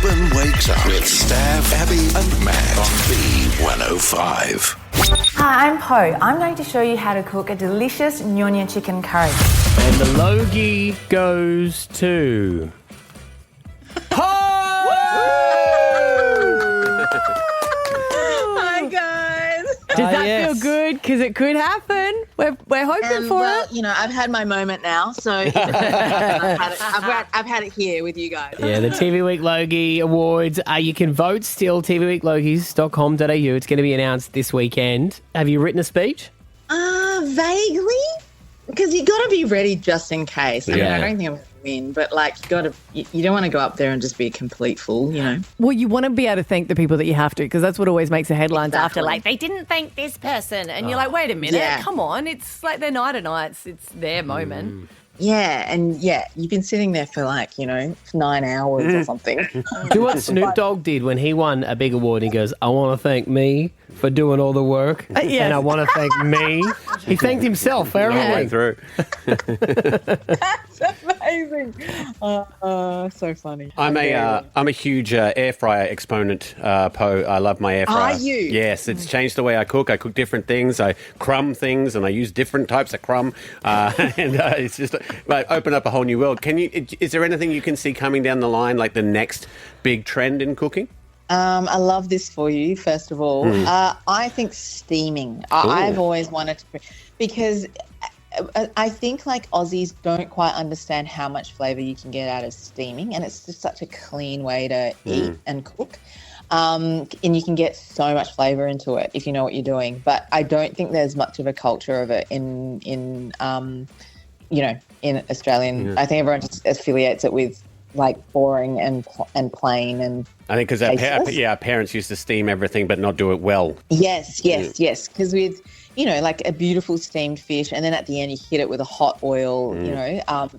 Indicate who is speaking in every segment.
Speaker 1: Brisbane Wakes Up with Stav, Abby and Matt on B105.
Speaker 2: Hi, I'm Poh. I'm going to show you how to cook a delicious Nyonya chicken curry.
Speaker 3: And the Logie goes to...
Speaker 4: Hi, guys.
Speaker 5: Does that feel good? Because it could happen. We're hoping for
Speaker 4: well,
Speaker 5: it.
Speaker 4: you know, I've had my moment now, so I've had it here with you guys.
Speaker 3: Yeah, the TV Week Logie Awards. You can vote still, tvweeklogies.com.au. It's going to be announced this weekend. Have you written a speech?
Speaker 4: Vaguely, because you got to be ready just in case. I mean,
Speaker 3: Yeah.
Speaker 4: I don't think I'm going to win, but like you don't want to go up there and just be a complete fool, you know.
Speaker 5: Well, you want to be able to thank the people that you have to, because that's what always makes the headlines after.
Speaker 4: Exactly.
Speaker 5: Like, they didn't thank this person. And you're like, wait a minute,
Speaker 4: Yeah.
Speaker 5: come on. It's like their night of nights. It's their moment.
Speaker 4: Yeah, and you've been sitting there for 9 hours or something.
Speaker 3: Do what Snoop Dogg did when he won a big award. He goes, I want to thank me for doing all the work.
Speaker 5: yes.
Speaker 3: And I want to thank me. He thanked himself for everything.
Speaker 6: Through.
Speaker 4: That's amazing. So funny.
Speaker 6: I'm a huge air fryer exponent, Poh. I love my air fryer.
Speaker 4: Are you?
Speaker 6: Yes, it's changed the way I cook. I cook different things. I crumb things, and I use different types of crumb. And it's just open up a whole new world. Is there anything you can see coming down the line, like the next big trend in cooking?
Speaker 4: I love this for you, first of all. I think steaming. I've always wanted to, because I think Aussies don't quite understand how much flavour you can get out of steaming, and it's just such a clean way to eat and cook. And you can get so much flavour into it if you know what you're doing. But I don't think there's much of a culture of it in Australian. I think everyone just affiliates it with boring and plain and.
Speaker 6: I think because our parents used to steam everything but not do it well.
Speaker 4: Yes. Because with, a beautiful steamed fish, and then at the end you hit it with a hot oil,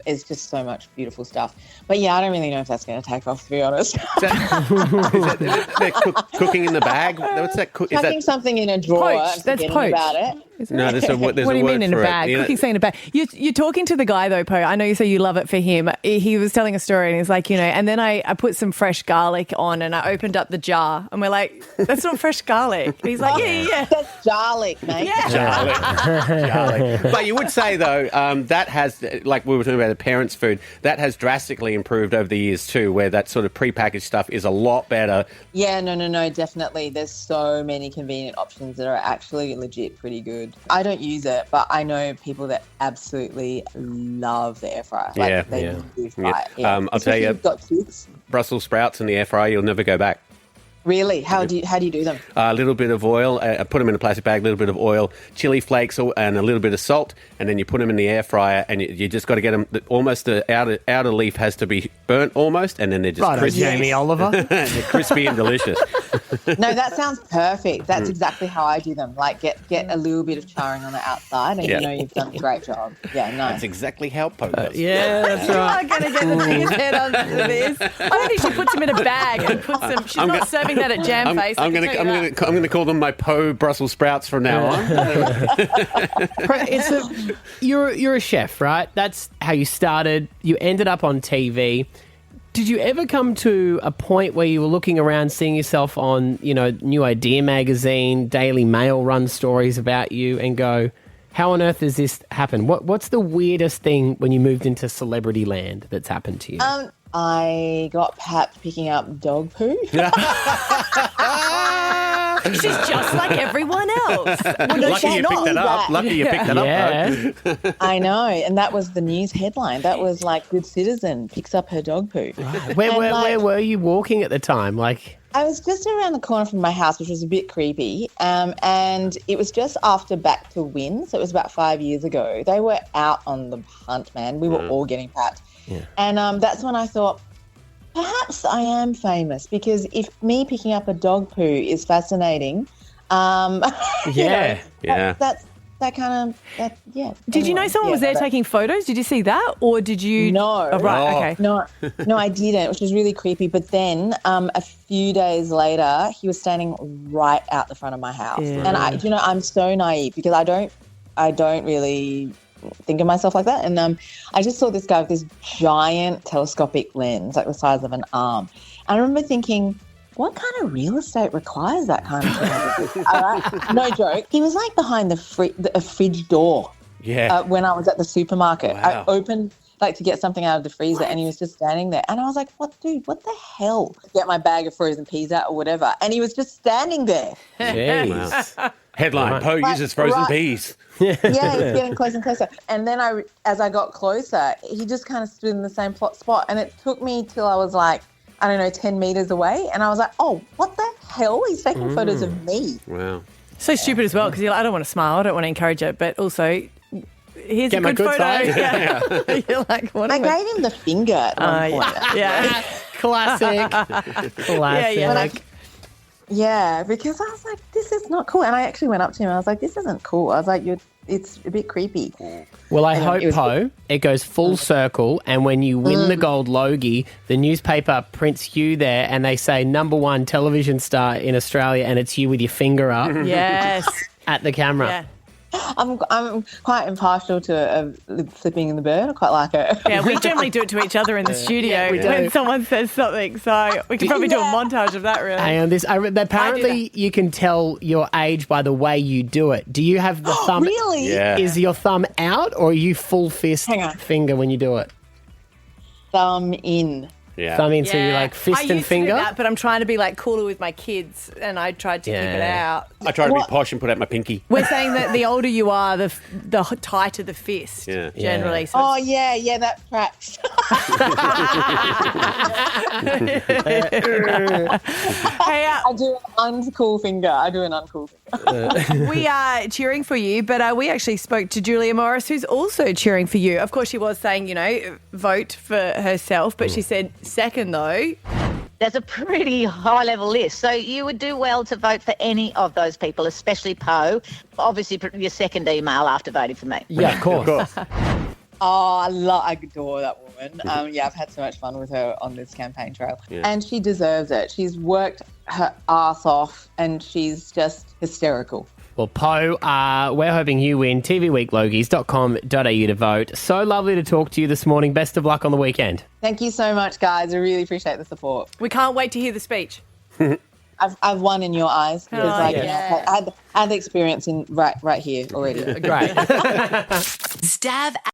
Speaker 4: it's just so much beautiful stuff. But yeah, I don't really know if that's going to take off, to be honest.
Speaker 6: Is that cooking in the bag? What's that?
Speaker 4: Chucking something in a drawer.
Speaker 5: Poached. That's
Speaker 4: forgetting
Speaker 5: poached.
Speaker 4: about it.
Speaker 6: No, there's a
Speaker 5: What do you
Speaker 6: word
Speaker 5: mean in a
Speaker 6: for it.
Speaker 5: bag? Cooking something in a bag. You're talking to the guy, though, Poh. I know you say you love it for him. He was telling a story, and he's like, and then I put some fresh garlic on, and I opened up the jar, and we're like, that's not fresh garlic. And he's like, yeah.
Speaker 4: That's garlic, mate.
Speaker 5: Yeah.
Speaker 6: Garlic. But you would say, though, that has, like we were talking about the parents' food, that has drastically improved over the years too, where that sort of prepackaged stuff is a lot better.
Speaker 4: Yeah, no, definitely. There's so many convenient options that are actually legit pretty good. I don't use it, but I know people that absolutely love the air fryer. They do fry it. Yeah.
Speaker 6: I'll tell you,
Speaker 4: you've got kids.
Speaker 6: Brussels sprouts in the air fryer, you'll never go back.
Speaker 4: Really? How do you do them?
Speaker 6: A little bit of oil, put them in a plastic bag, a little bit of oil, chili flakes and a little bit of salt, and then you put them in the air fryer, and you just got to get them, almost the outer leaf has to be burnt almost, and then they're just crispy.
Speaker 3: Jamie Oliver.
Speaker 6: They're crispy and delicious.
Speaker 4: No, that sounds perfect. That's exactly how I do them. Get a little bit of charring on the outside, and you've done a great job. Yeah, nice.
Speaker 6: That's exactly how Poh does.
Speaker 3: Yeah, that's
Speaker 5: You
Speaker 3: right.
Speaker 5: are going to get the biggest head on this. I don't think she puts him in a bag and puts them. She's not serving that at Jam Face.
Speaker 6: I'm going to call them my Poh Brussels sprouts from now on.
Speaker 3: You're a chef, right? That's how you started. You ended up on TV. Did you ever come to a point where you were looking around, seeing yourself on, New Idea magazine, Daily Mail run stories about you, and go, how on earth does this happen? What's the weirdest thing when you moved into celebrity land that's happened to you?
Speaker 4: I got Pat picking up dog poo.
Speaker 5: She's just like everyone else.
Speaker 6: Lucky you picked that up. Lucky you picked that up. Poh.
Speaker 4: I know, and that was the news headline. That was Good Citizen picks up her dog poo.
Speaker 3: Right. Where were you walking at the time?
Speaker 4: I was just around the corner from my house, which was a bit creepy, and it was just after Back to Win, so it was about 5 years ago. They were out on the hunt, man. We were all getting packed. Yeah. And that's when I thought, perhaps I am famous, because if me picking up a dog poo is fascinating,
Speaker 6: Yeah.
Speaker 5: Did you know someone was there taking photos? Did you see that, or did you?
Speaker 4: No.
Speaker 5: Oh, right. Okay.
Speaker 4: No, I didn't, which was really creepy. But then a few days later, he was standing right out the front of my house, and I'm so naive because I don't really think of myself like that. And I just saw this guy with this giant telescopic lens, like the size of an arm. I remember thinking, what kind of real estate requires that kind of thing? No joke. He was like behind the fridge door.
Speaker 6: Yeah.
Speaker 4: When I was at the supermarket.
Speaker 6: Wow.
Speaker 4: I opened to get something out of the freezer and he was just standing there. And I was like, what the hell? Get my bag of frozen peas out or whatever. And he was just standing there.
Speaker 3: Jeez.
Speaker 6: Wow. Headline, Poh uses frozen peas.
Speaker 4: Yeah, he's getting closer and closer. And then as I got closer, he just kind of stood in the same spot. And it took me till I was like, I don't know, 10 meters away. And I was like, oh, what the hell? He's taking photos of me.
Speaker 6: Wow.
Speaker 5: So stupid as well because you're like, I don't want to smile. I don't want to encourage it. But also, here's
Speaker 3: Get
Speaker 5: a
Speaker 3: my
Speaker 5: good
Speaker 3: good
Speaker 5: photo.
Speaker 3: side.
Speaker 5: Yeah. You're like, what
Speaker 4: I
Speaker 5: am I?
Speaker 4: gave him the finger at one point.
Speaker 5: Yeah.
Speaker 3: Classic. Classic.
Speaker 5: Yeah.
Speaker 4: Yeah, because I was like, this is not cool. And I actually went up to him. I was like, this isn't cool. I was like, it's a bit creepy.
Speaker 3: Well, I hope,
Speaker 4: it was-
Speaker 3: Poh, it goes full circle, and when you win the gold Logie, the newspaper prints you there, and they say #1 television star in Australia, and it's you with your finger up
Speaker 5: Yes.
Speaker 3: at the camera.
Speaker 5: Yeah.
Speaker 4: I'm quite impartial to flipping in the bird. I quite like it.
Speaker 5: Yeah, we generally do it to each other in the studio
Speaker 3: we do.
Speaker 5: when someone says something. So we could probably do a montage of that, really.
Speaker 3: Hang on, apparently you can tell your age by the way you do it. Do you have the thumb?
Speaker 4: Really?
Speaker 6: Yeah.
Speaker 3: Is your thumb out, or are you full fist
Speaker 4: Hang on.
Speaker 3: finger when you do it?
Speaker 4: Thumb in.
Speaker 6: Yeah.
Speaker 3: Thumb in, so you like
Speaker 5: I
Speaker 3: fist
Speaker 5: used
Speaker 3: and
Speaker 5: to do
Speaker 3: finger?
Speaker 5: that, but I'm trying to be like cooler with my kids, and I tried to keep it
Speaker 3: Yeah.
Speaker 5: out.
Speaker 6: I try to be posh and put out my pinky.
Speaker 5: We're saying that the older you are, the tighter the fist.
Speaker 6: Yeah.
Speaker 5: Generally.
Speaker 3: Yeah.
Speaker 5: So
Speaker 4: Oh, yeah, that tracks.
Speaker 5: hey,
Speaker 4: I do an uncool finger.
Speaker 5: we are cheering for you, but we actually spoke to Julia Morris, who's also cheering for you. Of course, she was saying, vote for herself, but she said second, though.
Speaker 7: There's a pretty high-level list. So you would do well to vote for any of those people, especially Poh. Obviously, your second email after voting for me.
Speaker 3: Yeah, of course.
Speaker 4: Oh, I adore that woman. I've had so much fun with her on this campaign trail.
Speaker 6: Yeah.
Speaker 4: And she deserves it. She's worked her ass off and she's just hysterical.
Speaker 3: Well, Poh, we're hoping you win. tvweeklogies.com.au to vote. So lovely to talk to you this morning. Best of luck on the weekend.
Speaker 4: Thank you so much, guys. I really appreciate the support.
Speaker 5: We can't wait to hear the speech.
Speaker 4: I've won in your eyes because
Speaker 5: yeah.
Speaker 4: I had the experience in right here already.
Speaker 3: Great.
Speaker 8: Stab